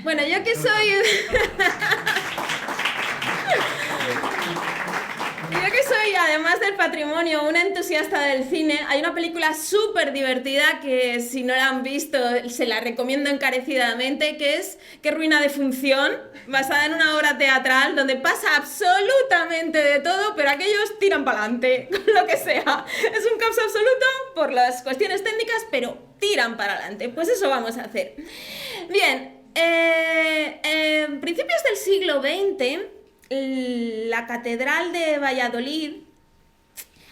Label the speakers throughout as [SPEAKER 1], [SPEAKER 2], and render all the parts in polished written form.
[SPEAKER 1] Bueno, yo que soy... Yo que soy, además del patrimonio, una entusiasta del cine, hay una película súper divertida que si no la han visto se la recomiendo encarecidamente, que es Qué ruina de función, basada en una obra teatral donde pasa absolutamente de todo, pero aquellos tiran para adelante, con lo que sea. Es un caos absoluto por las cuestiones técnicas, pero tiran para adelante. Pues eso vamos a hacer. Bien, en principios del siglo XX, la Catedral de Valladolid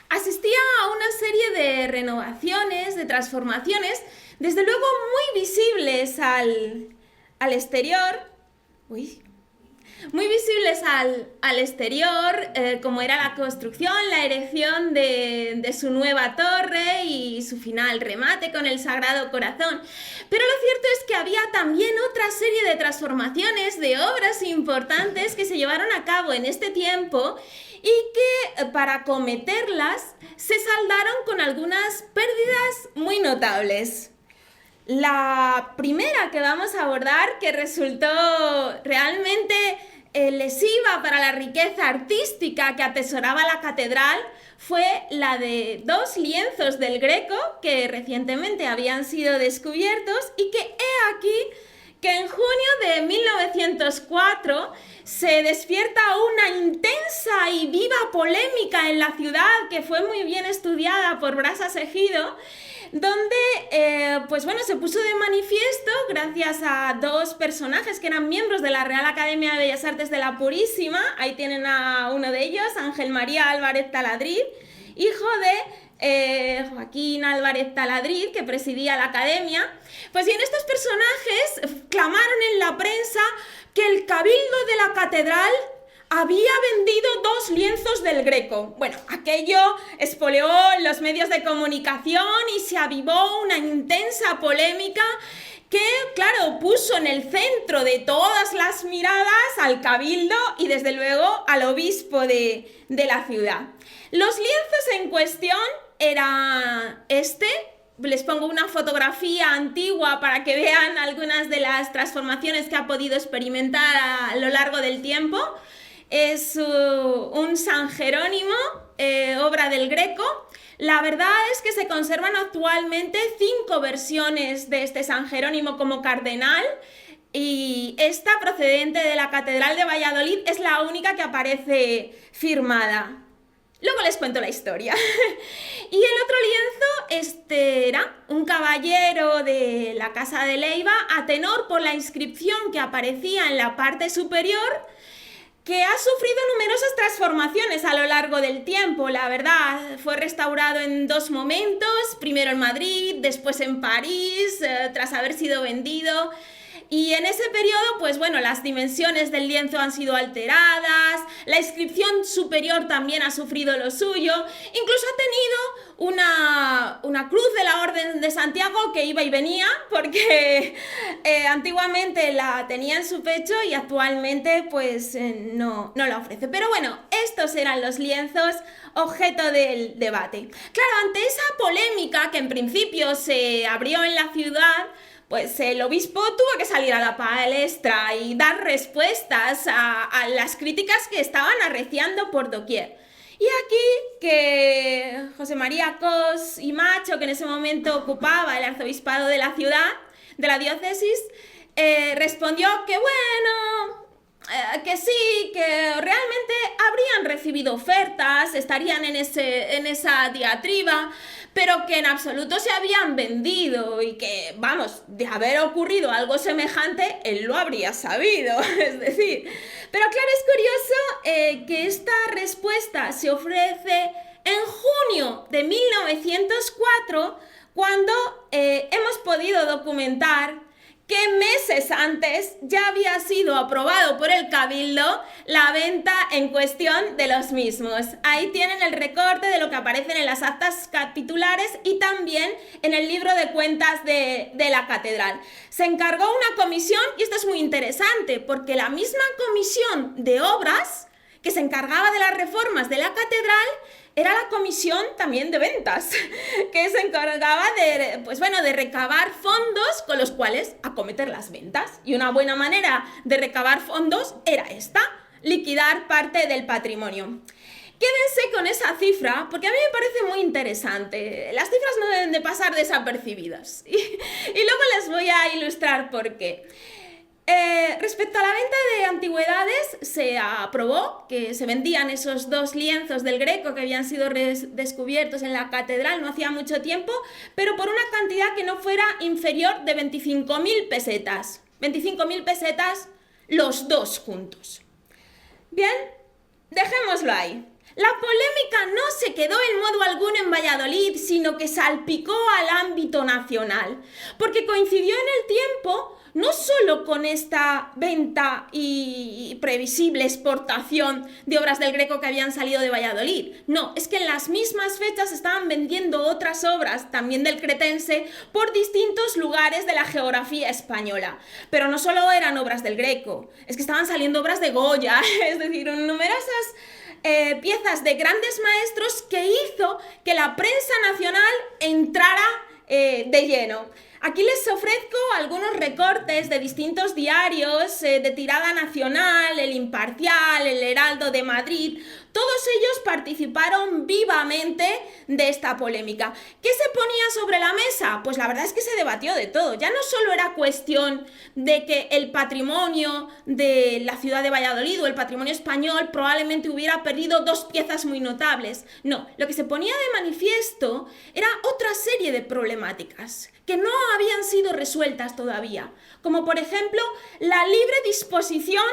[SPEAKER 1] asistía a una serie de renovaciones, de transformaciones, desde luego muy visibles al exterior. Muy visibles al exterior, como era la construcción, la erección de su nueva torre y su final remate con el Sagrado Corazón. Pero lo cierto es que había también otra serie de transformaciones, de obras importantes que se llevaron a cabo en este tiempo y que para acometerlas se saldaron con algunas pérdidas muy notables. La primera que vamos a abordar, que resultó realmente lesiva para la riqueza artística que atesoraba la catedral, fue la de dos lienzos del Greco que recientemente habían sido descubiertos y que he aquí que en junio de 1904 se despierta una intensa y viva polémica en la ciudad que fue muy bien estudiada por Brasas Ejido, donde se puso de manifiesto gracias a dos personajes que eran miembros de la Real Academia de Bellas Artes de la Purísima. Ahí tienen a uno de ellos, Ángel María Álvarez Taladrid, hijo de Joaquín Álvarez Taladrid, que presidía la academia. Pues bien, estos personajes clamaron en la prensa que el cabildo de la catedral había vendido dos lienzos del Greco. Bueno, aquello espoleó los medios de comunicación y se avivó una intensa polémica que, claro, puso en el centro de todas las miradas al cabildo y, desde luego, al obispo de la ciudad. Los lienzos en cuestión era les pongo una fotografía antigua para que vean algunas de las transformaciones que ha podido experimentar a lo largo del tiempo. Es un San Jerónimo, obra del Greco. La verdad es que se conservan actualmente 5 versiones de este San Jerónimo como cardenal, y esta, procedente de la Catedral de Valladolid, es la única que aparece firmada. Luego les cuento la historia. Y el otro lienzo era un caballero de la Casa de Leiva, a tenor por la inscripción que aparecía en la parte superior, que ha sufrido numerosas transformaciones a lo largo del tiempo. La verdad, fue restaurado en 2 momentos, primero en Madrid, después en París, tras haber sido vendido. Y en ese periodo, pues bueno, las dimensiones del lienzo han sido alteradas, la inscripción superior también ha sufrido lo suyo, incluso ha tenido una cruz de la Orden de Santiago que iba y venía, porque antiguamente la tenía en su pecho y actualmente pues no la ofrece. Pero bueno, estos eran los lienzos objeto del debate. Claro, ante esa polémica que en principio se abrió en la ciudad, pues el obispo tuvo que salir a la palestra y dar respuestas a las críticas que estaban arreciando por doquier. Y aquí que José María Cos y Macho, que en ese momento ocupaba el arzobispado de la ciudad, de la diócesis, respondió que bueno, que sí, que realmente habrían recibido ofertas, estarían en esa diatriba, pero que en absoluto se habían vendido y que, vamos, de haber ocurrido algo semejante, él lo habría sabido, es decir. Pero claro, es curioso que esta respuesta se ofrece en junio de 1904, cuando hemos podido documentar que meses antes ya había sido aprobado por el Cabildo la venta en cuestión de los mismos. Ahí tienen el recorte de lo que aparecen en las actas capitulares y también en el libro de cuentas de la catedral. Se encargó una comisión, y esto es muy interesante, porque la misma comisión de obras que se encargaba de las reformas de la catedral era la comisión también de ventas, que se encargaba de, pues bueno, de recabar fondos con los cuales acometer las ventas. Y una buena manera de recabar fondos era esta, liquidar parte del patrimonio. Quédense con esa cifra, porque a mí me parece muy interesante. Las cifras no deben de pasar desapercibidas. Y luego les voy a ilustrar por qué. Respecto a la venta de antigüedades, se aprobó que se vendían esos 2 lienzos del Greco que habían sido descubiertos en la catedral no hacía mucho tiempo, pero por una cantidad que no fuera inferior de 25.000 pesetas. 25.000 pesetas los 2 juntos. Bien, dejémoslo ahí. La polémica no se quedó en modo alguno en Valladolid, sino que salpicó al ámbito nacional, porque coincidió en el tiempo no solo con esta venta y previsible exportación de obras del Greco que habían salido de Valladolid, no, es que en las mismas fechas estaban vendiendo otras obras, también del cretense, por distintos lugares de la geografía española. Pero no solo eran obras del Greco, es que estaban saliendo obras de Goya, es decir, numerosas piezas de grandes maestros que hizo que la prensa nacional entrara de lleno. Aquí les ofrezco algunos recortes de distintos diarios de tirada nacional, El Imparcial, El Heraldo de Madrid. Todos ellos participaron vivamente de esta polémica. ¿Qué se ponía sobre la mesa? Pues la verdad es que se debatió de todo. Ya no solo era cuestión de que el patrimonio de la ciudad de Valladolid o el patrimonio español probablemente hubiera perdido 2 piezas muy notables. No, lo que se ponía de manifiesto era otra serie de problemáticas que no habían sido resueltas todavía, como por ejemplo la libre disposición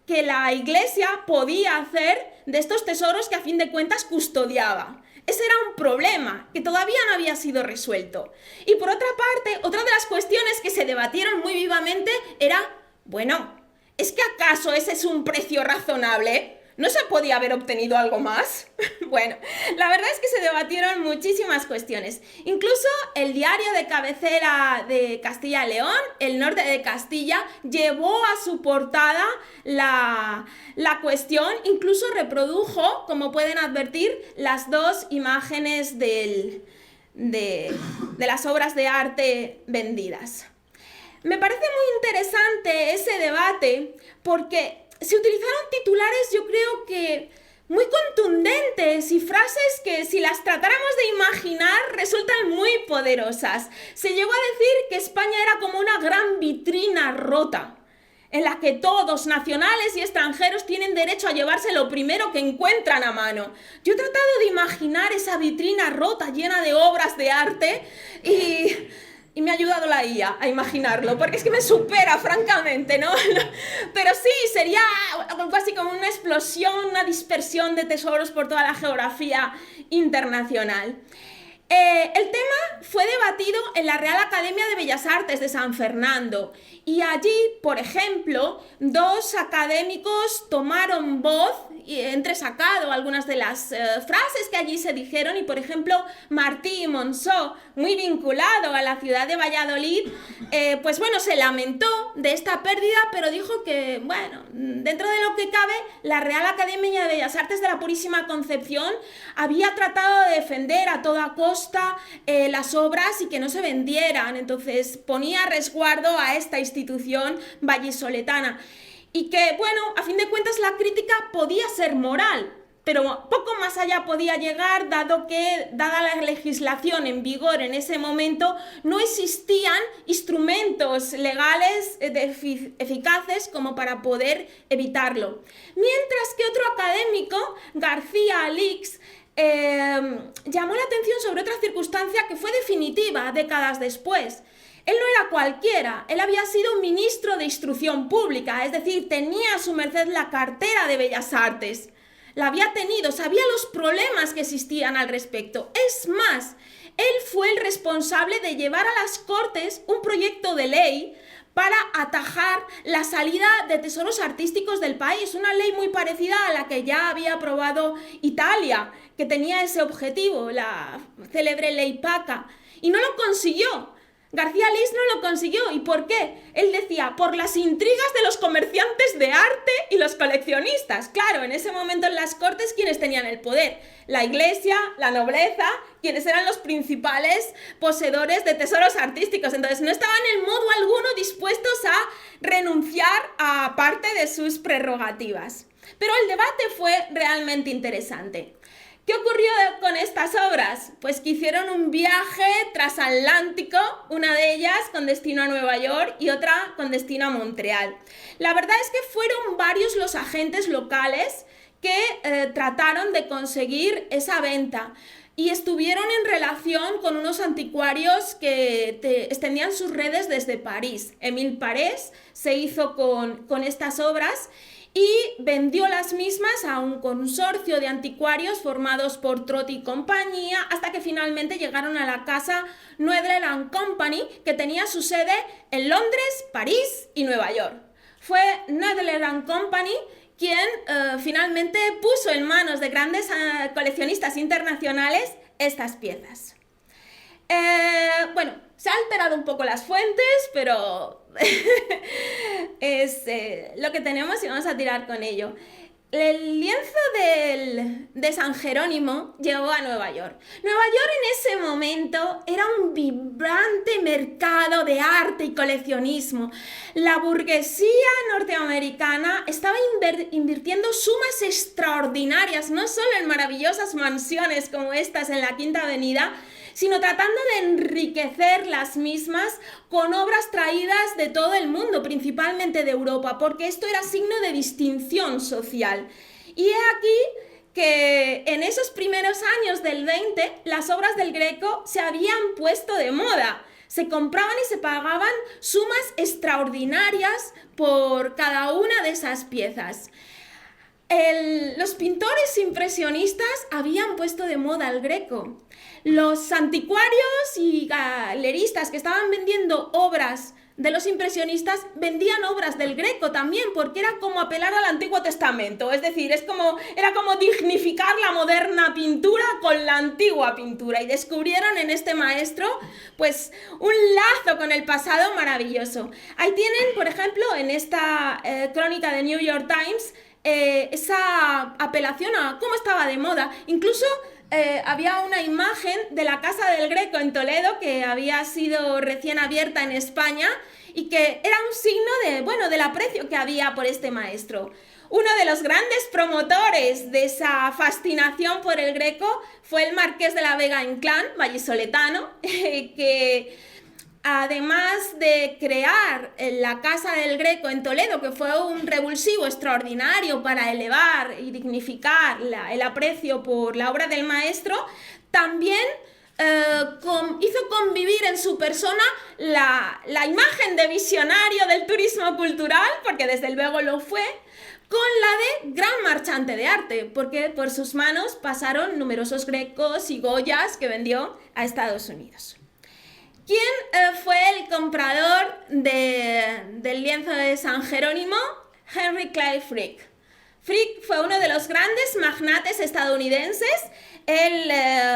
[SPEAKER 1] que la Iglesia podía hacer de estos tesoros que a fin de cuentas custodiaba. Ese era un problema que todavía no había sido resuelto. Y por otra parte, otra de las cuestiones que se debatieron muy vivamente era, bueno, ¿es que acaso ese es un precio razonable? ¿No se podía haber obtenido algo más? Bueno, la verdad es que se debatieron muchísimas cuestiones. Incluso el diario de cabecera de Castilla y León, El Norte de Castilla, llevó a su portada la cuestión, incluso reprodujo, como pueden advertir, las 2 imágenes de las obras de arte vendidas. Me parece muy interesante ese debate porque se utilizaron titulares, yo creo que muy contundentes y frases que si las tratáramos de imaginar resultan muy poderosas. Se llegó a decir que España era como una gran vitrina rota, en la que todos, nacionales y extranjeros, tienen derecho a llevarse lo primero que encuentran a mano. Yo he tratado de imaginar esa vitrina rota llena de obras de arte y me ha ayudado la IA a imaginarlo, porque es que me supera, francamente, ¿no? Pero sí, sería algo así como una explosión, una dispersión de tesoros por toda la geografía internacional. El tema fue debatido en la Real Academia de Bellas Artes de San Fernando y allí, por ejemplo, 2 académicos tomaron voz y entresacado algunas de las frases que allí se dijeron y, por ejemplo, Martí Monzó, muy vinculado a la ciudad de Valladolid, pues bueno, se lamentó de esta pérdida, pero dijo que, bueno, dentro de lo que cabe, la Real Academia de Bellas Artes de la Purísima Concepción había tratado de defender a toda costa las obras y que no se vendieran, entonces ponía a resguardo a esta institución vallisoletana. Y que, bueno, a fin de cuentas la crítica podía ser moral, pero poco más allá podía llegar, dado que, dada la legislación en vigor en ese momento, no existían instrumentos legales eficaces como para poder evitarlo. Mientras que otro académico, García Alix, llamó la atención sobre otra circunstancia que fue definitiva décadas después. Él no era cualquiera, él había sido ministro de Instrucción Pública, es decir, tenía a su merced la cartera de Bellas Artes. La había tenido, sabía los problemas que existían al respecto. Es más, él fue el responsable de llevar a las Cortes un proyecto de ley para atajar la salida de tesoros artísticos del país, una ley muy parecida a la que ya había aprobado Italia, que tenía ese objetivo, la célebre ley Paca, y no lo consiguió. García Lis no lo consiguió. ¿Y por qué? Él decía, por las intrigas de los comerciantes de arte y los coleccionistas. Claro, en ese momento en las cortes, ¿quiénes tenían el poder? La iglesia, la nobleza, quienes eran los principales poseedores de tesoros artísticos. Entonces no estaban en modo alguno dispuestos a renunciar a parte de sus prerrogativas. Pero el debate fue realmente interesante. ¿Qué ocurrió con estas obras? Pues que hicieron un viaje transatlántico, una de ellas con destino a Nueva York y otra con destino a Montreal. La verdad es que fueron varios los agentes locales que trataron de conseguir esa venta y estuvieron en relación con unos anticuarios que extendían sus redes desde París. Émile Parés se hizo con estas obras y vendió las mismas a un consorcio de anticuarios formados por Trott y compañía, hasta que finalmente llegaron a la casa Noedler & Company, que tenía su sede en Londres, París y Nueva York. Fue Noedler & Company quien finalmente puso en manos de grandes coleccionistas internacionales estas piezas. Bueno, se han alterado un poco las fuentes, pero es lo que tenemos y vamos a tirar con ello. El lienzo de San Jerónimo llegó a Nueva York. Nueva York en ese momento era un vibrante mercado de arte y coleccionismo. La burguesía norteamericana estaba invirtiendo sumas extraordinarias, no solo en maravillosas mansiones como estas en la Quinta Avenida, sino tratando de enriquecer las mismas con obras traídas de todo el mundo, principalmente de Europa, porque esto era signo de distinción social. Y he aquí que en esos primeros años del 20, las obras del Greco se habían puesto de moda. Se compraban y se pagaban sumas extraordinarias por cada una de esas piezas. Los pintores impresionistas habían puesto de moda el Greco. Los anticuarios y galeristas que estaban vendiendo obras de los impresionistas vendían obras del Greco también, porque era como apelar al Antiguo Testamento, es decir, era como dignificar la moderna pintura con la antigua pintura, y descubrieron en este maestro pues un lazo con el pasado maravilloso. Ahí tienen, por ejemplo, en esta crónica de New York Times, esa apelación a cómo estaba de moda. Incluso había una imagen de la Casa del Greco en Toledo, que había sido recién abierta en España y que era un signo del aprecio que había por este maestro. Uno de los grandes promotores de esa fascinación por el Greco fue el marqués de la Vega Inclán, vallisoletano, que además de crear la Casa del Greco en Toledo, que fue un revulsivo extraordinario para elevar y dignificar el aprecio por la obra del maestro, también hizo convivir en su persona la imagen de visionario del turismo cultural, porque desde luego lo fue, con la de gran marchante de arte, porque por sus manos pasaron numerosos Grecos y Goyas que vendió a Estados Unidos. ¿Quién fue el comprador del lienzo de San Jerónimo? Henry Clay Frick. Frick fue uno de los grandes magnates estadounidenses. Él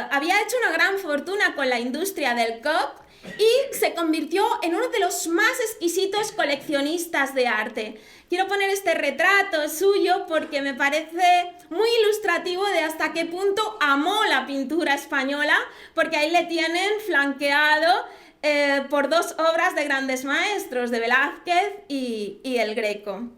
[SPEAKER 1] había hecho una gran fortuna con la industria del coke y se convirtió en uno de los más exquisitos coleccionistas de arte. Quiero poner este retrato suyo porque me parece muy ilustrativo de hasta qué punto amó la pintura española, porque ahí le tienen flanqueado por dos obras de grandes maestros, de Velázquez y el Greco.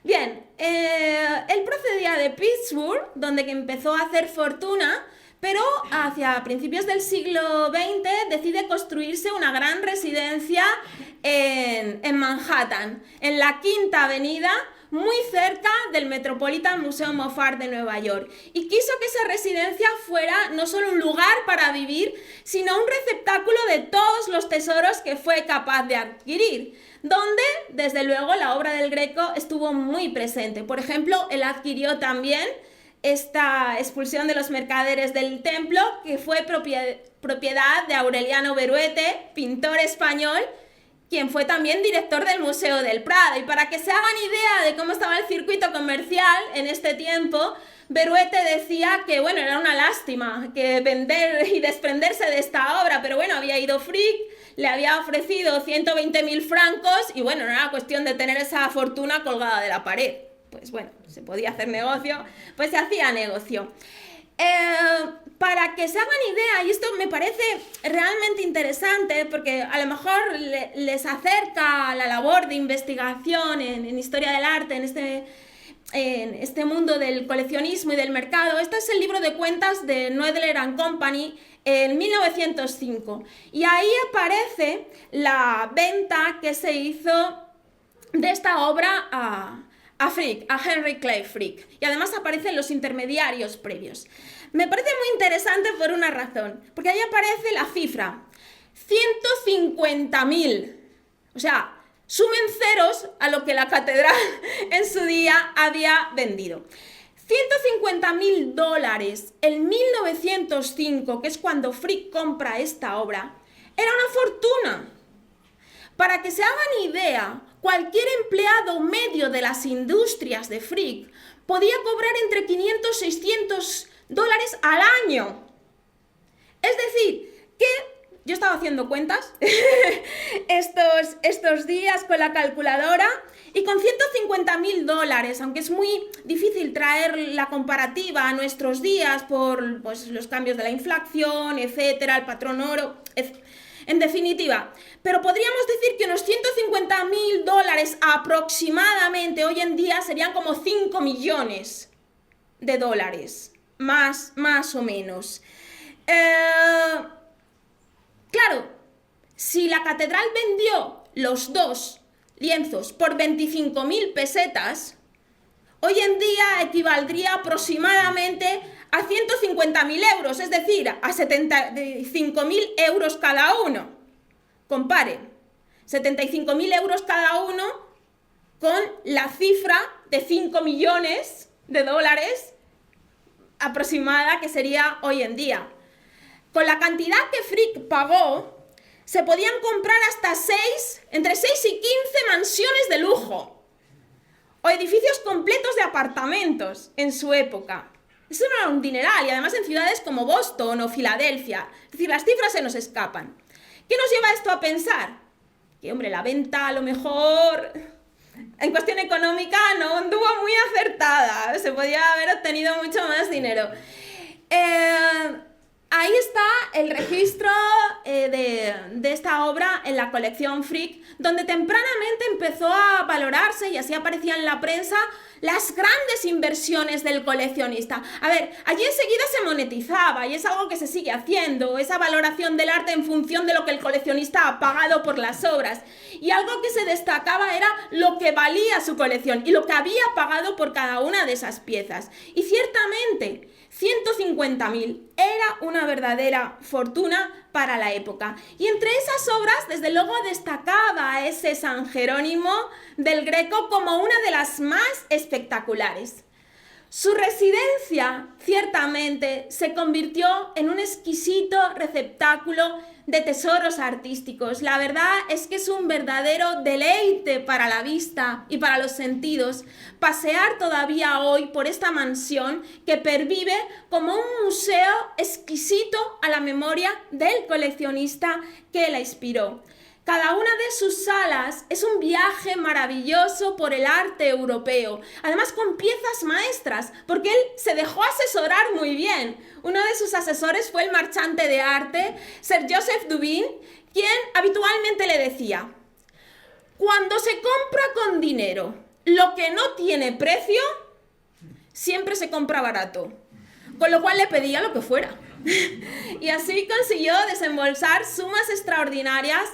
[SPEAKER 1] Bien, él procedía de Pittsburgh, donde empezó a hacer fortuna, pero hacia principios del siglo XX decide construirse una gran residencia en Manhattan, en la Quinta Avenida, muy cerca del Metropolitan Museum of Art de Nueva York, y quiso que esa residencia fuera no solo un lugar para vivir, sino un receptáculo de todos los tesoros que fue capaz de adquirir, donde desde luego la obra del Greco estuvo muy presente. Por ejemplo, él adquirió también esta expulsión de los mercaderes del templo, que fue propiedad de Aureliano Beruete, pintor español, quien fue también director del Museo del Prado. Y para que se hagan idea de cómo estaba el circuito comercial en este tiempo, Beruete decía que, era una lástima que vender y desprenderse de esta obra, pero había ido Frick, le había ofrecido 120.000 francos y bueno, no era cuestión de tener esa fortuna colgada de la pared. Pues bueno, se podía hacer negocio, pues se hacía negocio. Para que se hagan idea, y esto me parece realmente interesante porque a lo mejor les acerca la labor de investigación en historia del arte, en este mundo del coleccionismo y del mercado. Este es el libro de cuentas de Knoedler & Company en 1905 y ahí aparece la venta que se hizo de esta obra a Frick, a Henry Clay Frick, y además aparecen los intermediarios previos. Me parece muy interesante por una razón, porque ahí aparece la cifra, 150.000, o sea, sumen ceros a lo que la catedral en su día había vendido. 150.000 dólares en 1905, que es cuando Frick compra esta obra, era una fortuna. Para que se hagan idea, cualquier empleado medio de las industrias de Frick podía cobrar entre 500 y 600 dólares al año. Es decir, que yo estaba haciendo cuentas estos días con la calculadora y con 150.000 dólares, aunque es muy difícil traer la comparativa a nuestros días por pues, los cambios de la inflación, etcétera, el patrón oro, en definitiva, pero podríamos decir que unos 150.000 dólares aproximadamente hoy en día serían como 5 millones de dólares, más o menos. Claro, si la catedral vendió los dos lienzos por 25.000 pesetas, hoy en día equivaldría aproximadamente a 150.000 euros, es decir, a 75.000 euros cada uno. Comparen, 75.000 euros cada uno con la cifra de 5 millones de dólares aproximada que sería hoy en día. Con la cantidad que Frick pagó, se podían comprar hasta entre 6 y 15 mansiones de lujo o edificios completos de apartamentos en su época. Eso no era un dineral, y además en ciudades como Boston o Filadelfia. Es decir, las cifras se nos escapan. ¿Qué nos lleva esto a pensar? Que, hombre, la venta a lo mejor en cuestión económica no anduvo muy acertada. Se podía haber obtenido mucho más dinero. Ahí está el registro de esta obra en la colección Frick, donde tempranamente empezó a valorarse y así aparecía en la prensa las grandes inversiones del coleccionista. A ver, allí enseguida se monetizaba y es algo que se sigue haciendo, esa valoración del arte en función de lo que el coleccionista ha pagado por las obras. Y algo que se destacaba era lo que valía su colección y lo que había pagado por cada una de esas piezas. Y ciertamente 150.000 era una verdadera fortuna para la época. Y entre esas obras, desde luego, destacaba ese San Jerónimo del Greco como una de las más espectaculares. Su residencia, ciertamente, se convirtió en un exquisito receptáculo de tesoros artísticos. La verdad es que es un verdadero deleite para la vista y para los sentidos pasear todavía hoy por esta mansión que pervive como un museo exquisito a la memoria del coleccionista que la inspiró. Cada una de sus salas es un viaje maravilloso por el arte europeo, además con piezas maestras, porque él se dejó asesorar muy bien. Uno de sus asesores fue el marchante de arte, Sir Joseph Dubin, quien habitualmente le decía: cuando se compra con dinero lo que no tiene precio, siempre se compra barato, con lo cual le pedía lo que fuera. Y así consiguió desembolsar sumas extraordinarias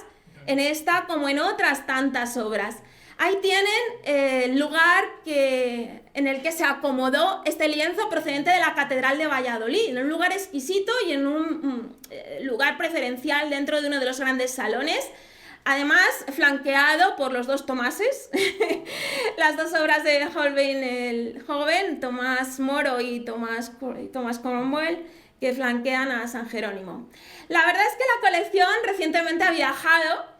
[SPEAKER 1] en esta como en otras tantas obras. Ahí tienen el lugar en el que se acomodó este lienzo procedente de la Catedral de Valladolid, en un lugar exquisito y en un lugar preferencial dentro de uno de los grandes salones, además flanqueado por los dos Tomases, las dos obras de Holbein el joven, Tomás Moro y Tomás Cromwell, que flanquean a San Jerónimo. La verdad es que la colección recientemente ha viajado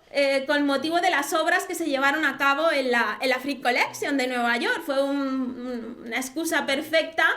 [SPEAKER 1] con motivo de las obras que se llevaron a cabo en la Frick Collection de Nueva York. Fue una excusa perfecta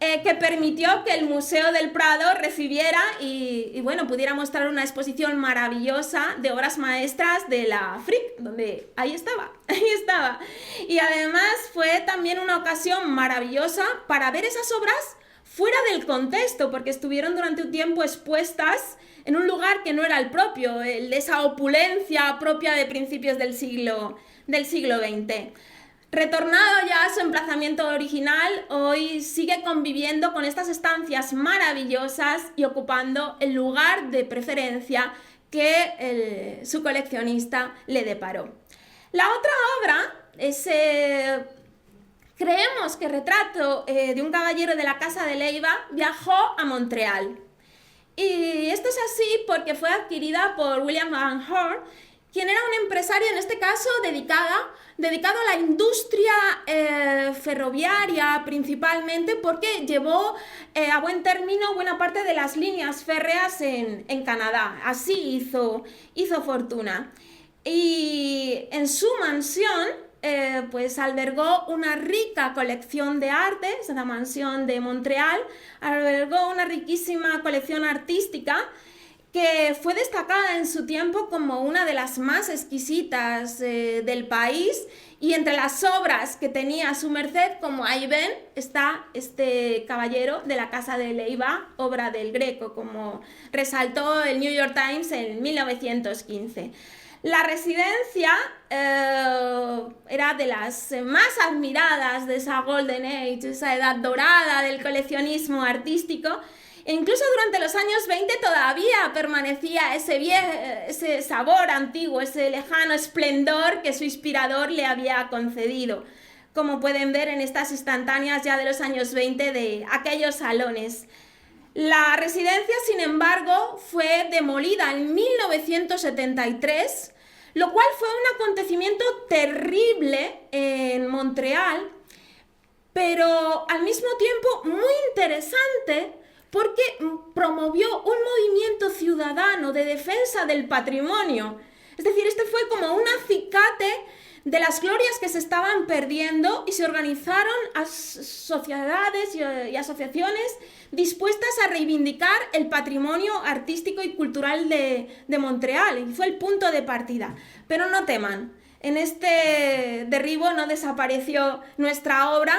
[SPEAKER 1] que permitió que el Museo del Prado recibiera y bueno, pudiera mostrar una exposición maravillosa de obras maestras de la Frick, donde ahí estaba, ahí estaba. Y además fue también una ocasión maravillosa para ver esas obras fuera del contexto, porque estuvieron durante un tiempo expuestas en un lugar que no era el propio, el de esa opulencia propia de principios del siglo XX. Retornado ya a su emplazamiento original, hoy sigue conviviendo con estas estancias maravillosas y ocupando el lugar de preferencia que su coleccionista le deparó. La otra obra es, creemos que Retrato de un caballero de la Casa de Leiva, viajó a Montreal. Y esto es así porque fue adquirida por William Van Horn, quien era un empresario, en este caso, dedicado a la industria ferroviaria principalmente, porque llevó a buen término buena parte de las líneas férreas en Canadá. Así hizo fortuna. Y en su mansión pues albergó una rica colección de arte, es la mansión de Montreal, albergó una riquísima colección artística que fue destacada en su tiempo como una de las más exquisitas del país, y entre las obras que tenía a su merced, como ahí ven, está este caballero de la Casa de Leiva, obra del Greco, como resaltó el New York Times en 1915. La residencia era de las más admiradas de esa Golden Age, esa edad dorada del coleccionismo artístico. E incluso durante los años 20 todavía permanecía ese sabor antiguo, ese lejano esplendor que su inspirador le había concedido, como pueden ver en estas instantáneas ya de los años 20 de aquellos salones. La residencia, sin embargo, fue demolida en 1973, lo cual fue un acontecimiento terrible en Montreal, pero al mismo tiempo muy interesante, porque promovió un movimiento ciudadano de defensa del patrimonio. Es decir, este fue como un acicate de las glorias que se estaban perdiendo, y se organizaron sociedades y asociaciones dispuestas a reivindicar el patrimonio artístico y cultural de Montreal, y fue el punto de partida. Pero no teman, en este derribo no desapareció nuestra obra,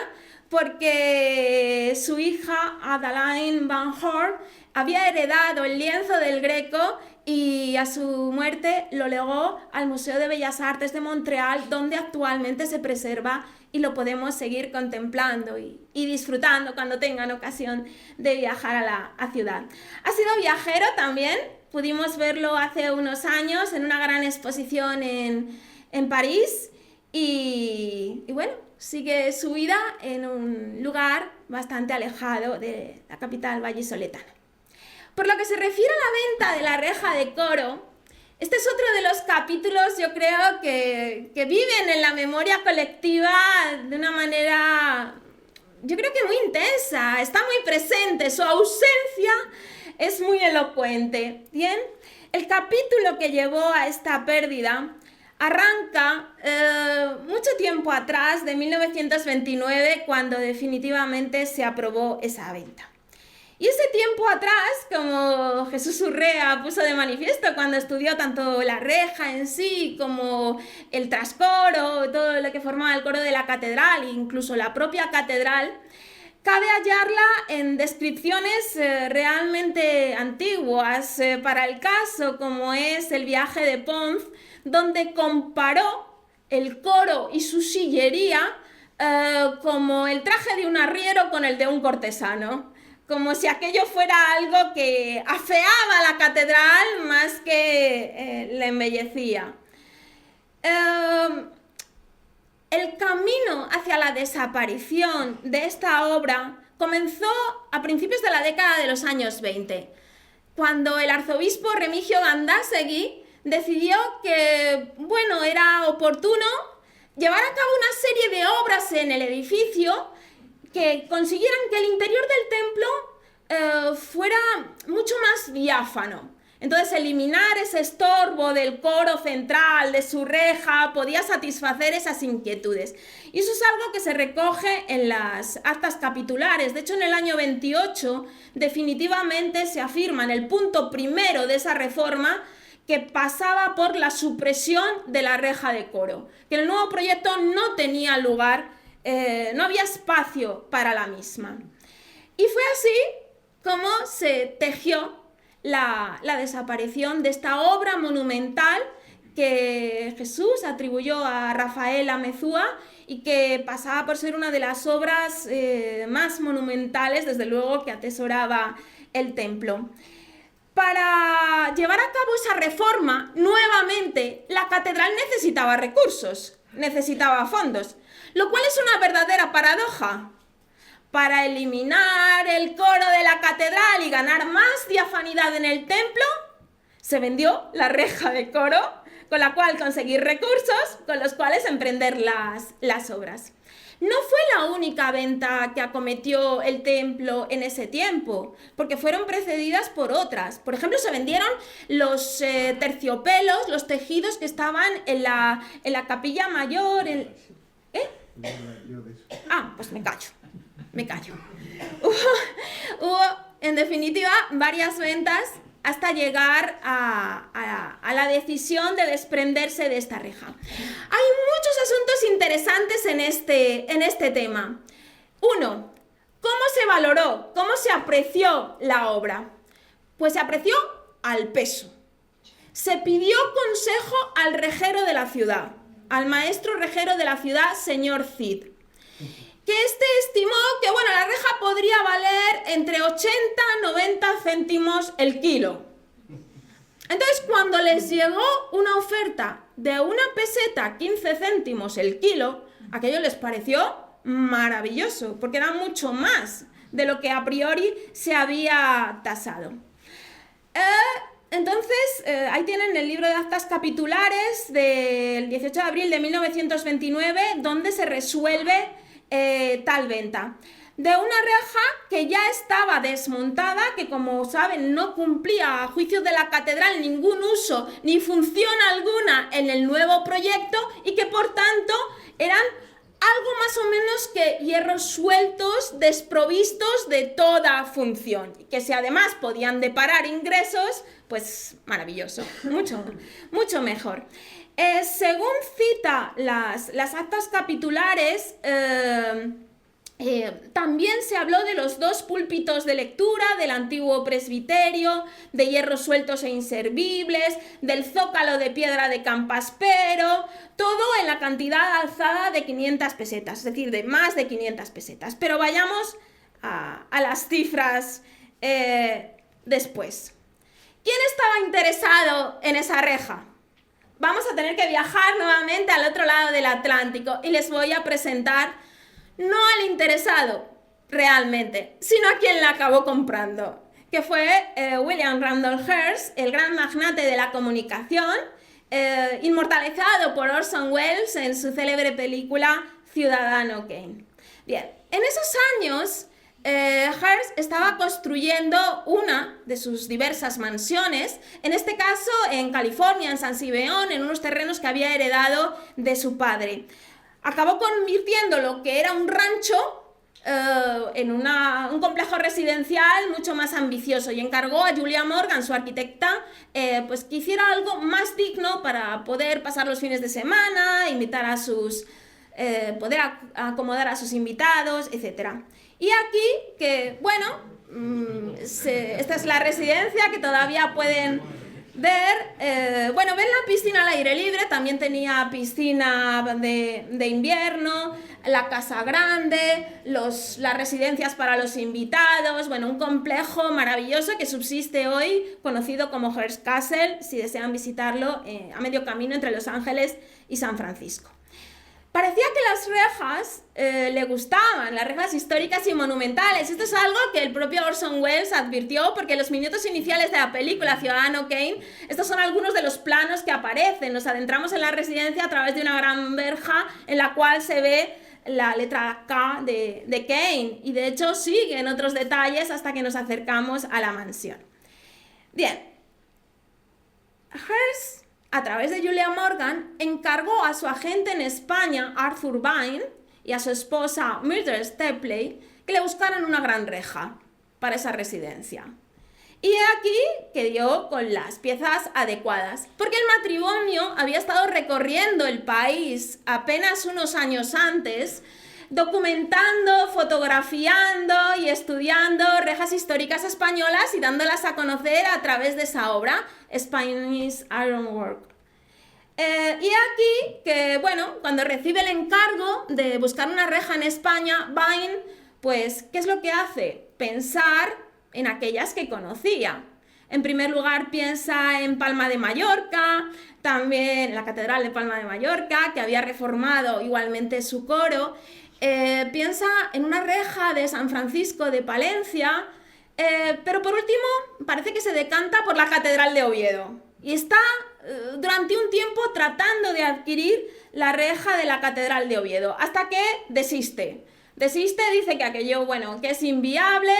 [SPEAKER 1] porque su hija Adeline Van Horn había heredado el lienzo del Greco y a su muerte lo legó al Museo de Bellas Artes de Montreal, donde actualmente se preserva y lo podemos seguir contemplando y disfrutando cuando tengan ocasión de viajar a la ciudad. Ha sido viajero también, pudimos verlo hace unos años en una gran exposición en París, y bueno, sigue su vida en un lugar bastante alejado de la capital vallisoletana. Por lo que se refiere a la venta de la reja de Coro, este es otro de los capítulos, yo creo, que viven en la memoria colectiva de una manera, yo creo que muy intensa, está muy presente, su ausencia es muy elocuente. Bien, el capítulo que llevó a esta pérdida arranca mucho tiempo atrás, de 1929, cuando definitivamente se aprobó esa venta. Y ese tiempo atrás, como Jesús Urrea puso de manifiesto cuando estudió tanto la reja en sí como el trascoro, todo lo que formaba el coro de la catedral, incluso la propia catedral, cabe hallarla en descripciones realmente antiguas para el caso, como es el viaje de Pons, donde comparó el coro y su sillería como el traje de un arriero con el de un cortesano, como si aquello fuera algo que afeaba la catedral más que la embellecía. El camino hacia la desaparición de esta obra comenzó a principios de la década de los años 20, cuando el arzobispo Remigio Gandásegui decidió que, bueno, era oportuno llevar a cabo una serie de obras en el edificio que consiguieran que el interior del templo fuera mucho más diáfano, Entonces, eliminar ese estorbo del coro central, de su reja, podía satisfacer esas inquietudes. Y eso es algo que se recoge en las actas capitulares. De hecho, en el año 28, definitivamente se afirma en el punto primero de esa reforma que pasaba por la supresión de la reja de coro, que el nuevo proyecto no tenía lugar, no había espacio para la misma. Y fue así como se tejió la desaparición de esta obra monumental que Jesús atribuyó a Rafael Amezúa y que pasaba por ser una de las obras más monumentales, desde luego, que atesoraba el templo. Para llevar a cabo esa reforma, nuevamente, la catedral necesitaba recursos, necesitaba fondos, lo cual es una verdadera paradoja. Para eliminar el coro de la catedral y ganar más diafanidad en el templo, se vendió la reja de coro, con la cual conseguir recursos con los cuales emprender las obras. No fue la única venta que acometió el templo en ese tiempo, porque fueron precedidas por otras. Por ejemplo, se vendieron los terciopelos, los tejidos que estaban en la capilla mayor. Pues me callo. Hubo, en definitiva, varias ventas hasta llegar a la decisión de desprenderse de esta reja. Hay muchos asuntos interesantes en este tema. Uno, ¿cómo se valoró? ¿Cómo se apreció la obra? Pues se apreció al peso. Se pidió consejo al rejero de la ciudad, al maestro rejero de la ciudad, señor Cid, que este estimó que, la reja podría valer entre 80 y 90 céntimos el kilo. Entonces, cuando les llegó una oferta de 1 peseta 15 céntimos el kilo, aquello les pareció maravilloso, porque era mucho más de lo que a priori se había tasado. Entonces, ahí tienen el libro de actas capitulares del 18 de abril de 1929, donde se resuelve tal venta de una reja que ya estaba desmontada, que, como saben, no cumplía a juicio de la catedral ningún uso ni función alguna en el nuevo proyecto, y que por tanto eran algo más o menos que hierros sueltos, desprovistos de toda función, y que si además podían deparar ingresos, pues maravilloso, mucho mejor. Según cita las actas capitulares, también se habló de los 2 púlpitos de lectura del antiguo presbiterio, de hierros sueltos e inservibles, del zócalo de piedra de Campaspero, todo en la cantidad alzada de 500 pesetas, es decir, de más de 500 pesetas. Pero vayamos a las cifras después. ¿Quién estaba interesado en esa reja? Vamos a tener que viajar nuevamente al otro lado del Atlántico y les voy a presentar no al interesado realmente, sino a quien la acabó comprando, que fue William Randolph Hearst, el gran magnate de la comunicación, inmortalizado por Orson Welles en su célebre película Ciudadano Kane. Bien, en esos años Hearst estaba construyendo una de sus diversas mansiones, en este caso en California, en San Simeón, en unos terrenos que había heredado de su padre. Acabó convirtiendo lo que era un rancho en un complejo residencial mucho más ambicioso, y encargó a Julia Morgan, su arquitecta, pues que hiciera algo más digno para poder pasar los fines de semana, invitar a poder acomodar a sus invitados, etc. Y aquí, que esta es la residencia que todavía pueden ver. Ven la piscina al aire libre, también tenía piscina de invierno, la casa grande, las residencias para los invitados, un complejo maravilloso que subsiste hoy, conocido como Hearst Castle, si desean visitarlo, a medio camino entre Los Ángeles y San Francisco. Parecía que las rejas le gustaban, las rejas históricas y monumentales. Esto es algo que el propio Orson Welles advirtió, porque en los minutos iniciales de la película Ciudadano Kane, estos son algunos de los planos que aparecen. Nos adentramos en la residencia a través de una gran verja en la cual se ve la letra K de Kane, y de hecho siguen otros detalles hasta que nos acercamos a la mansión. Bien, Hearst, a través de Julia Morgan, encargó a su agente en España, Arthur Vine, y a su esposa Mildred Stepley, que le buscaran una gran reja para esa residencia. Y aquí que dio con las piezas adecuadas, porque el matrimonio había estado recorriendo el país apenas unos años antes, documentando, fotografiando y estudiando rejas históricas españolas y dándolas a conocer a través de esa obra, Spanish Ironwork. Y aquí que, bueno, cuando recibe el encargo de buscar una reja en España, Vine, pues, ¿qué es lo que hace? Pensar en aquellas que conocía. En primer lugar, piensa en Palma de Mallorca, también en la Catedral de Palma de Mallorca, que había reformado igualmente su coro. Piensa en una reja de San Francisco de Palencia, pero por último parece que se decanta por la Catedral de Oviedo y está durante un tiempo tratando de adquirir la reja de la Catedral de Oviedo, hasta que desiste, dice que aquello, bueno, que es inviable,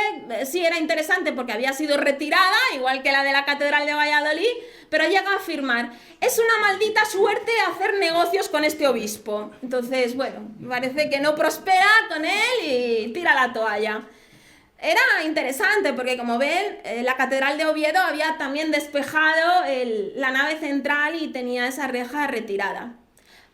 [SPEAKER 1] sí era interesante porque había sido retirada, igual que la de la Catedral de Valladolid, pero llega a afirmar, es una maldita suerte hacer negocios con este obispo. Entonces, bueno, parece que no prospera con él y tira la toalla. Era interesante porque, como ven, la Catedral de Oviedo había también despejado la nave central y tenía esa reja retirada.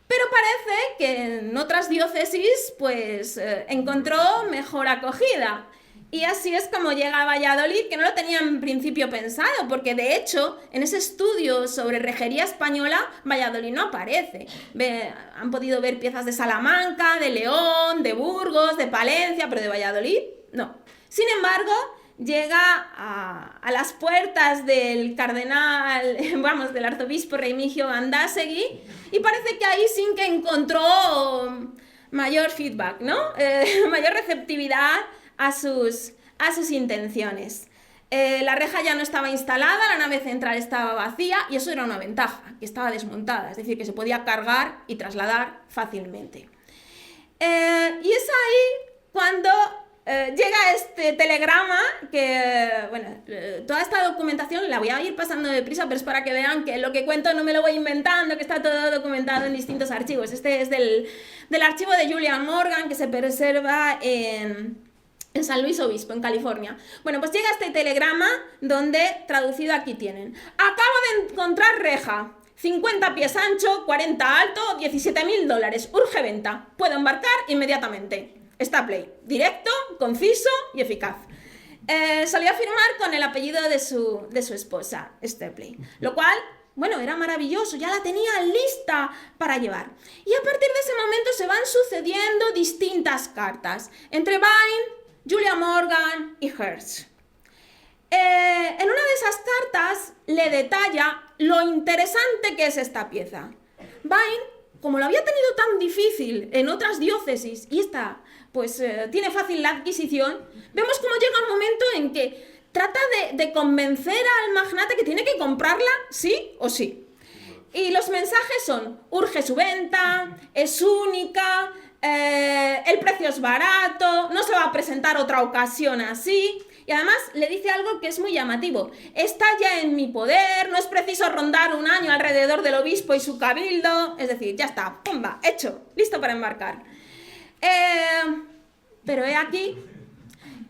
[SPEAKER 1] Pero parece que en otras diócesis pues encontró mejor acogida. Y así es como llega a Valladolid, que no lo tenía en principio pensado, porque de hecho en ese estudio sobre rejería española Valladolid no aparece. Han podido ver piezas de Salamanca, de León, de Burgos, de Palencia, pero de Valladolid no. Sin embargo, llega a las puertas del cardenal, vamos, del arzobispo Remigio Gandásegui, y parece que ahí sí que encontró mayor feedback, ¿no? Mayor receptividad a sus intenciones. La reja ya no estaba instalada, la nave central estaba vacía, y eso era una ventaja, que estaba desmontada, es decir, que se podía cargar y trasladar fácilmente. Y es ahí cuando llega este telegrama que, bueno, toda esta documentación la voy a ir pasando deprisa, pero es para que vean que lo que cuento no me lo voy inventando, que está todo documentado en distintos archivos. Este es del archivo de Julia Morgan, que se preserva en San Luis Obispo, en California. Bueno, pues llega este telegrama donde, traducido aquí tienen, acabo de encontrar reja, 50 pies ancho, 40 alto, $17.000, urge venta, puedo embarcar inmediatamente. Stapley, directo, conciso y eficaz. Solía firmar con el apellido de su esposa, Stapley, lo cual, bueno, era maravilloso, ya la tenía lista para llevar. Y a partir de ese momento se van sucediendo distintas cartas entre Vine, Julia Morgan y Hearst. En una de esas cartas le detalla lo interesante que es esta pieza. Vine, como lo había tenido tan difícil en otras diócesis y esta pues tiene fácil la adquisición, vemos cómo llega un momento en que trata de convencer al magnate que tiene que comprarla sí o sí. Y los mensajes son, urge su venta, es única, el precio es barato, no se va a presentar otra ocasión así. Y además le dice algo que es muy llamativo, está ya en mi poder, no es preciso rondar un año alrededor del obispo y su cabildo, es decir, ya está, ¡pumba!, hecho, listo para embarcar. Pero he aquí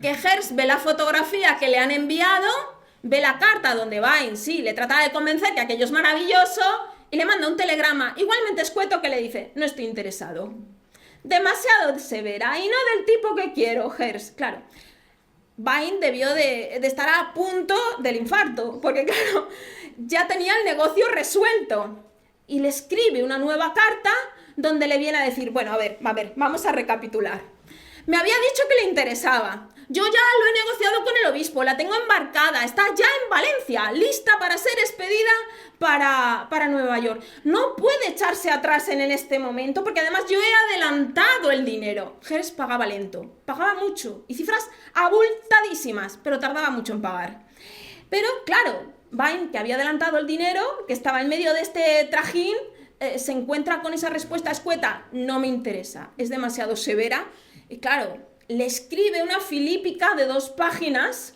[SPEAKER 1] que Hearst ve la fotografía que le han enviado, ve la carta donde Vine, sí, le trata de convencer que aquello es maravilloso y le manda un telegrama igualmente escueto que le dice, no estoy interesado. Demasiado severa y no del tipo que quiero, Hearst, claro. Vine debió de estar a punto del infarto, porque claro, ya tenía el negocio resuelto. Y le escribe una nueva carta donde le viene a decir, bueno, a ver, vamos a recapitular. Me había dicho que le interesaba. Yo ya lo he negociado con el obispo, la tengo embarcada, está ya en Valencia, lista para ser expedida para Nueva York. No puede echarse atrás en este momento, porque además yo he adelantado el dinero. Hearst pagaba lento, pagaba mucho, y cifras abultadísimas, pero tardaba mucho en pagar. Pero claro, Vine, que había adelantado el dinero, que estaba en medio de este trajín, se encuentra con esa respuesta escueta, no me interesa, es demasiado severa, y claro, le escribe una filípica de 2 páginas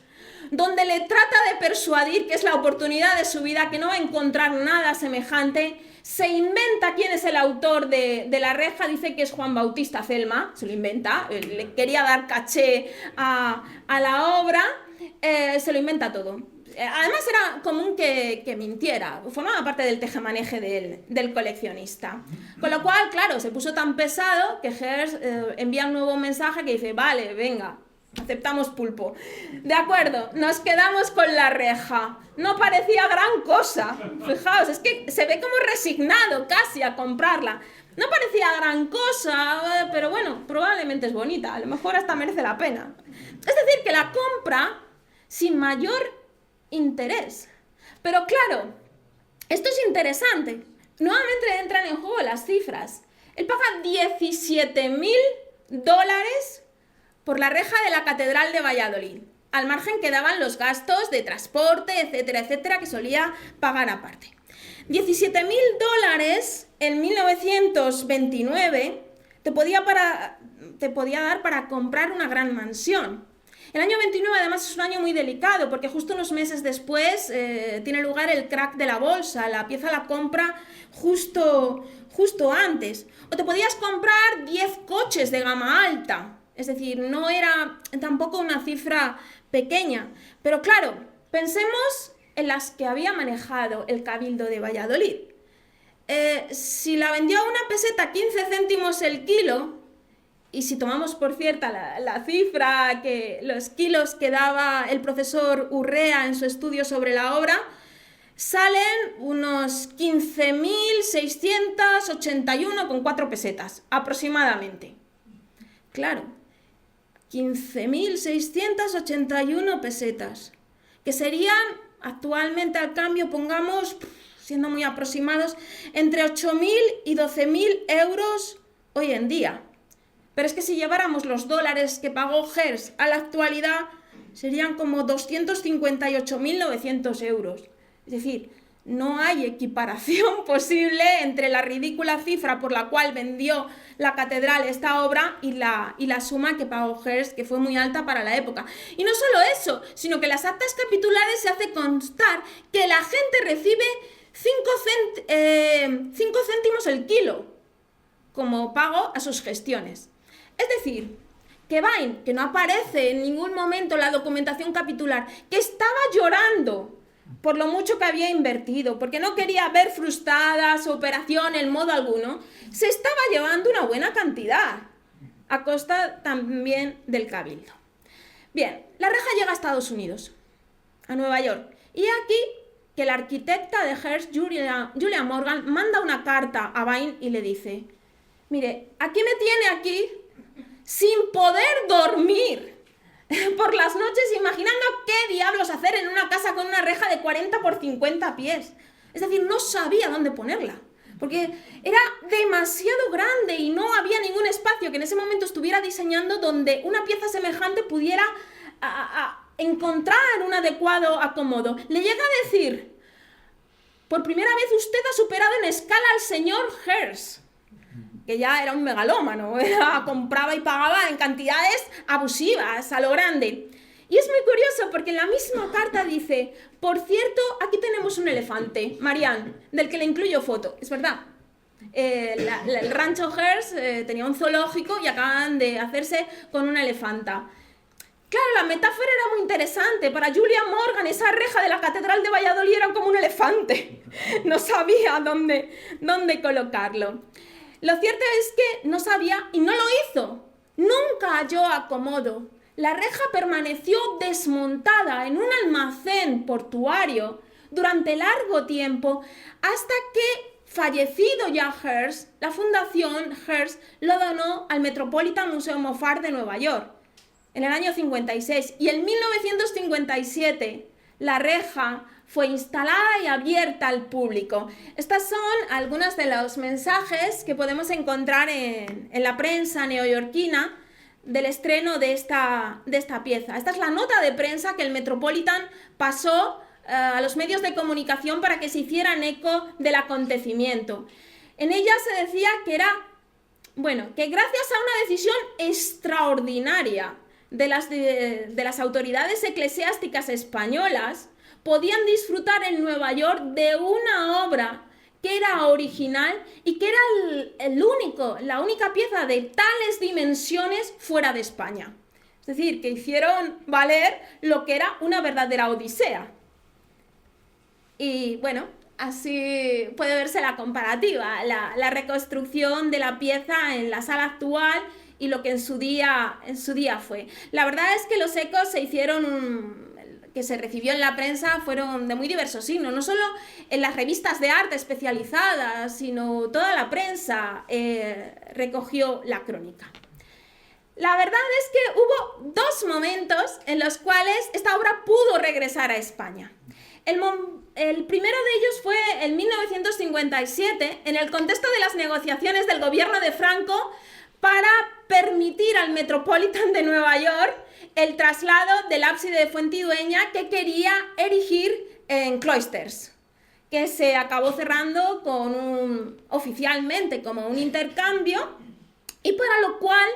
[SPEAKER 1] donde le trata de persuadir que es la oportunidad de su vida, que no va a encontrar nada semejante. Se inventa quién es el autor de la reja, dice que es Juan Bautista Celma, se lo inventa, le quería dar caché a la obra, se lo inventa todo. Además era común que mintiera, formaba parte del tejemaneje del coleccionista. Con lo cual, claro, se puso tan pesado que Hearst envía un nuevo mensaje que dice, vale, venga, aceptamos pulpo. De acuerdo, nos quedamos con la reja. No parecía gran cosa. Fijaos, es que se ve como resignado casi a comprarla. No parecía gran cosa, pero bueno, probablemente es bonita. A lo mejor hasta merece la pena. Es decir, que la compra sin mayor interés. Pero claro, esto es interesante. Nuevamente entran en juego las cifras. Él paga $17.000 por la reja de la Catedral de Valladolid. Al margen quedaban los gastos de transporte, etcétera, etcétera, que solía pagar aparte. $17.000 en 1929 te podía dar para comprar una gran mansión. El año 29 además es un año muy delicado porque justo unos meses después tiene lugar el crack de la bolsa, la pieza la compra justo antes. O te podías comprar 10 coches de gama alta, es decir, no era tampoco una cifra pequeña. Pero claro, pensemos en las que había manejado el Cabildo de Valladolid. Si la vendió a una peseta 15 céntimos el kilo, y si tomamos por cierta la cifra, que los kilos que daba el profesor Urrea en su estudio sobre la obra, salen unos 15.681,4 pesetas, aproximadamente. Claro, 15.681 pesetas, que serían actualmente al cambio, pongamos, siendo muy aproximados, entre 8.000 y 12.000 euros hoy en día. Pero es que si lleváramos los dólares que pagó Hearst a la actualidad, serían como 258.900 euros. Es decir, no hay equiparación posible entre la ridícula cifra por la cual vendió la catedral esta obra y la suma que pagó Hearst, que fue muy alta para la época. Y no solo eso, sino que en las actas capitulares se hace constar que la gente recibe 5 céntimos el kilo como pago a sus gestiones. Es decir, que Bain, que no aparece en ningún momento en la documentación capitular, que estaba llorando por lo mucho que había invertido, porque no quería ver frustrada su operación en modo alguno, se estaba llevando una buena cantidad, a costa también del Cabildo. Bien, la reja llega a Estados Unidos, a Nueva York, y aquí que la arquitecta de Hearst, Julia Morgan, manda una carta a Bain y le dice, mire, aquí me tiene aquí sin poder dormir por las noches, imaginando qué diablos hacer en una casa con una reja de 40 por 50 pies. Es decir, no sabía dónde ponerla, porque era demasiado grande y no había ningún espacio que en ese momento estuviera diseñando donde una pieza semejante pudiera encontrar un adecuado acomodo. Le llega a decir, por primera vez usted ha superado en escala al señor Hearst, que ya era un megalómano, compraba y pagaba en cantidades abusivas, a lo grande. Y es muy curioso porque en la misma carta dice, por cierto, aquí tenemos un elefante, Marianne, del que le incluyo foto. Es verdad, el rancho Hearst tenía un zoológico y acaban de hacerse con una elefanta. Claro, la metáfora era muy interesante. Para Julia Morgan, esa reja de la Catedral de Valladolid era como un elefante. No sabía dónde colocarlo. Lo cierto es que no sabía y no lo hizo. Nunca halló acomodo. La reja permaneció desmontada en un almacén portuario durante largo tiempo hasta que, fallecido ya Hearst, la Fundación Hearst lo donó al Metropolitan Museum of Art de Nueva York en el año 56. Y en 1957 la reja fue instalada y abierta al público. Estas son algunos de los mensajes que podemos encontrar en la prensa neoyorquina del estreno de esta pieza. Esta es la nota de prensa que el Metropolitan pasó a los medios de comunicación para que se hicieran eco del acontecimiento. En ella se decía que era, bueno, que gracias a una decisión extraordinaria de las autoridades eclesiásticas españolas podían disfrutar en Nueva York de una obra que era original y que era la única pieza de tales dimensiones fuera de España. Es decir, que hicieron valer lo que era una verdadera odisea. Y bueno, así puede verse la comparativa, la reconstrucción de la pieza en la sala actual y lo que en su día fue. La verdad es que los ecos que se recibió en la prensa fueron de muy diversos signos, no solo en las revistas de arte especializadas, sino toda la prensa recogió la crónica. La verdad es que hubo dos momentos en los cuales esta obra pudo regresar a España. El primero de ellos fue en 1957, en el contexto de las negociaciones del gobierno de Franco para permitir al Metropolitan de Nueva York el traslado del ábside de Fuentidueña que quería erigir en Cloisters, que se acabó cerrando oficialmente como un intercambio, y para lo cual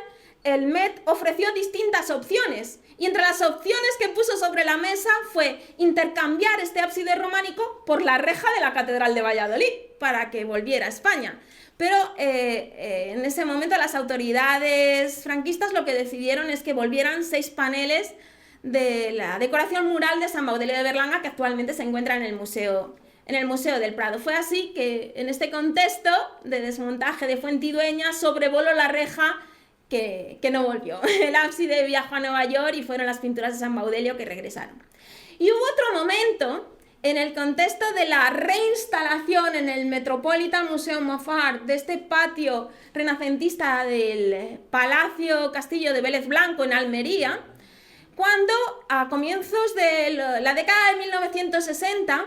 [SPEAKER 1] el Met ofreció distintas opciones. Y entre las opciones que puso sobre la mesa fue intercambiar este ábside románico por la reja de la Catedral de Valladolid para que volviera a España. Pero en ese momento las autoridades franquistas lo que decidieron es que volvieran 6 paneles de la decoración mural de San Baudelio de Berlanga, que actualmente se encuentra en el Museo del Prado. Fue así que en este contexto de desmontaje de Fuentidueña sobrevoló la reja que no volvió. El ábside viajó a Nueva York y fueron las pinturas de San Baudelio que regresaron. Y hubo otro momento en el contexto de la reinstalación en el Metropolitan Museum of Art de este patio renacentista del Palacio Castillo de Vélez Blanco en Almería, cuando a comienzos de la década de 1960,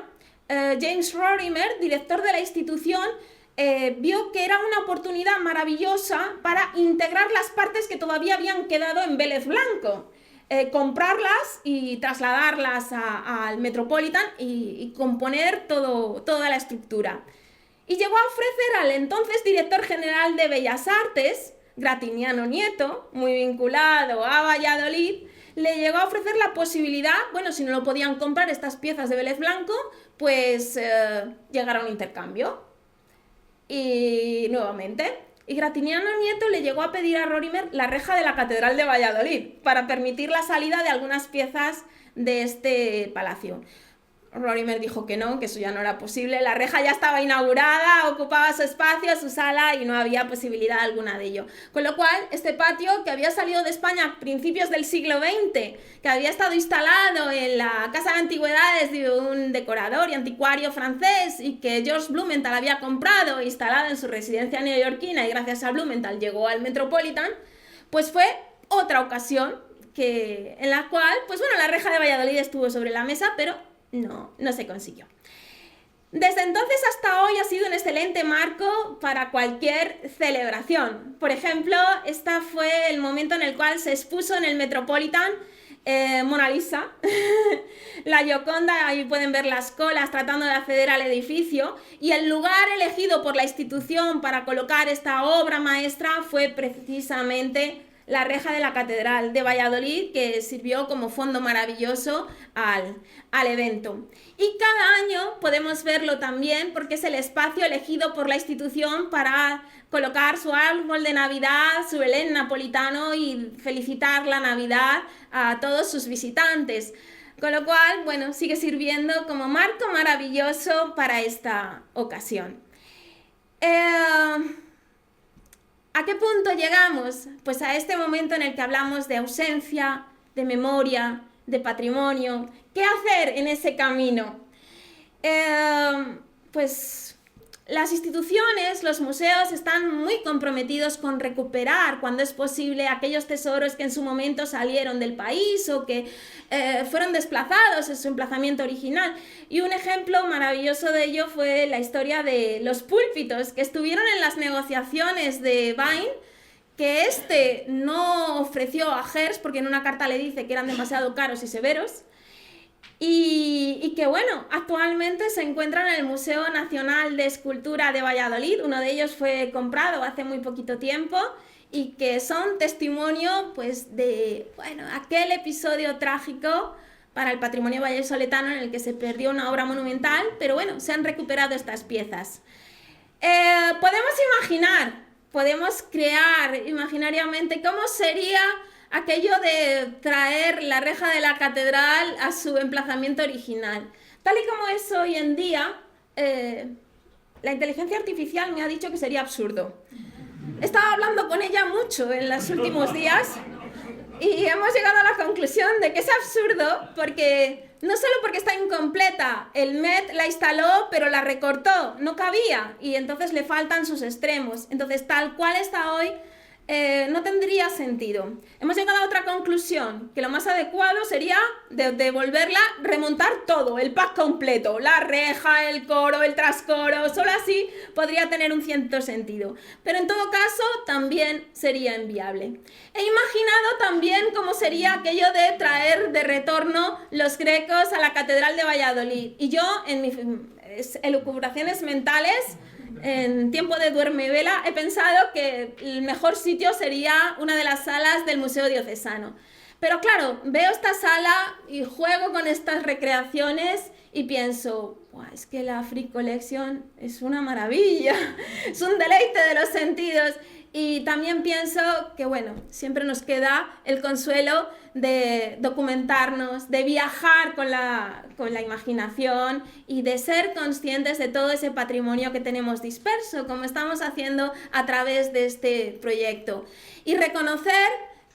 [SPEAKER 1] James Rorimer, director de la institución, vio que era una oportunidad maravillosa para integrar las partes que todavía habían quedado en Vélez Blanco, comprarlas y trasladarlas al Metropolitan y componer toda la estructura. Y llegó a ofrecer al entonces director general de Bellas Artes, Gratiniano Nieto, muy vinculado a Valladolid, le llegó a ofrecer la posibilidad, bueno, si no lo podían comprar estas piezas de Vélez Blanco, pues llegar a un intercambio. Y nuevamente, y Gratiniano Nieto le llegó a pedir a Rorimer la reja de la Catedral de Valladolid para permitir la salida de algunas piezas de este palacio. Rorimer dijo que no, que eso ya no era posible, la reja ya estaba inaugurada, ocupaba su espacio, su sala y no había posibilidad alguna de ello. Con lo cual, este patio que había salido de España a principios del siglo XX, que había estado instalado en la Casa de Antigüedades de un decorador y anticuario francés y que George Blumenthal había comprado e instalado en su residencia neoyorquina y gracias a Blumenthal llegó al Metropolitan, pues fue otra ocasión en la cual, pues bueno, la reja de Valladolid estuvo sobre la mesa, pero no se consiguió. Desde entonces hasta hoy ha sido un excelente marco para cualquier celebración. Por ejemplo, este fue el momento en el cual se expuso en el Metropolitan Mona Lisa, la Gioconda, ahí pueden ver las colas tratando de acceder al edificio, y el lugar elegido por la institución para colocar esta obra maestra fue precisamente la reja de la Catedral de Valladolid, que sirvió como fondo maravilloso al evento. Y cada año podemos verlo también porque es el espacio elegido por la institución para colocar su árbol de Navidad, su Belén napolitano y felicitar la Navidad a todos sus visitantes. Con lo cual, bueno, sigue sirviendo como marco maravilloso para esta ocasión. ¿A qué punto llegamos? Pues a este momento en el que hablamos de ausencia, de memoria, de patrimonio. ¿Qué hacer en ese camino? Pues las instituciones, los museos están muy comprometidos con recuperar, cuando es posible, aquellos tesoros que en su momento salieron del país o que fueron desplazados en su emplazamiento original. Y un ejemplo maravilloso de ello fue la historia de los púlpitos que estuvieron en las negociaciones de Vine, que no ofreció a Hearst porque en una carta le dice que eran demasiado caros y severos. Y que bueno, actualmente se encuentran en el Museo Nacional de Escultura de Valladolid. Uno de ellos fue comprado hace muy poquito tiempo y que son testimonio pues de, bueno, aquel episodio trágico para el patrimonio vallisoletano en el que se perdió una obra monumental, pero bueno, se han recuperado estas piezas. Podemos imaginar, podemos crear imaginariamente cómo sería aquello de traer la reja de la catedral a su emplazamiento original. Tal y como es hoy en día, la inteligencia artificial me ha dicho que sería absurdo. He estado hablando con ella mucho en los últimos días y hemos llegado a la conclusión de que es absurdo porque no solo porque está incompleta, el Met la instaló pero la recortó, no cabía y entonces le faltan sus extremos. Entonces tal cual está hoy no tendría sentido. Hemos llegado a otra conclusión, que lo más adecuado sería devolverla, remontar todo, el pack completo, la reja, el coro, el trascoro, solo así podría tener un cierto sentido. Pero en todo caso también sería inviable. He imaginado también cómo sería aquello de traer de retorno los Grecos a la Catedral de Valladolid. Y yo, en mis elucubraciones mentales, en tiempo de duermevela, he pensado que el mejor sitio sería una de las salas del Museo Diocesano. Pero claro, veo esta sala y juego con estas recreaciones y pienso, es que la Frick Collection es una maravilla, es un deleite de los sentidos. Y también pienso que, bueno, siempre nos queda el consuelo de documentarnos, de viajar con la imaginación y de ser conscientes de todo ese patrimonio que tenemos disperso, como estamos haciendo a través de este proyecto. Y reconocer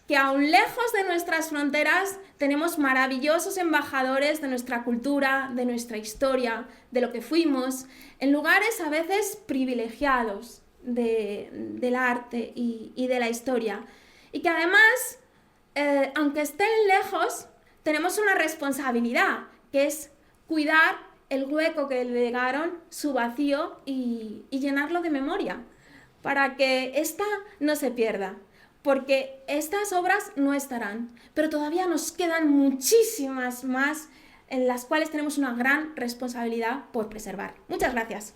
[SPEAKER 1] que aún lejos de nuestras fronteras tenemos maravillosos embajadores de nuestra cultura, de nuestra historia, de lo que fuimos, en lugares a veces privilegiados del arte y de la historia. Y que además, aunque estén lejos, tenemos una responsabilidad, que es cuidar el hueco que le dejaron, su vacío, y llenarlo de memoria, para que esta no se pierda. Porque estas obras no estarán, pero todavía nos quedan muchísimas más en las cuales tenemos una gran responsabilidad por preservar. Muchas gracias.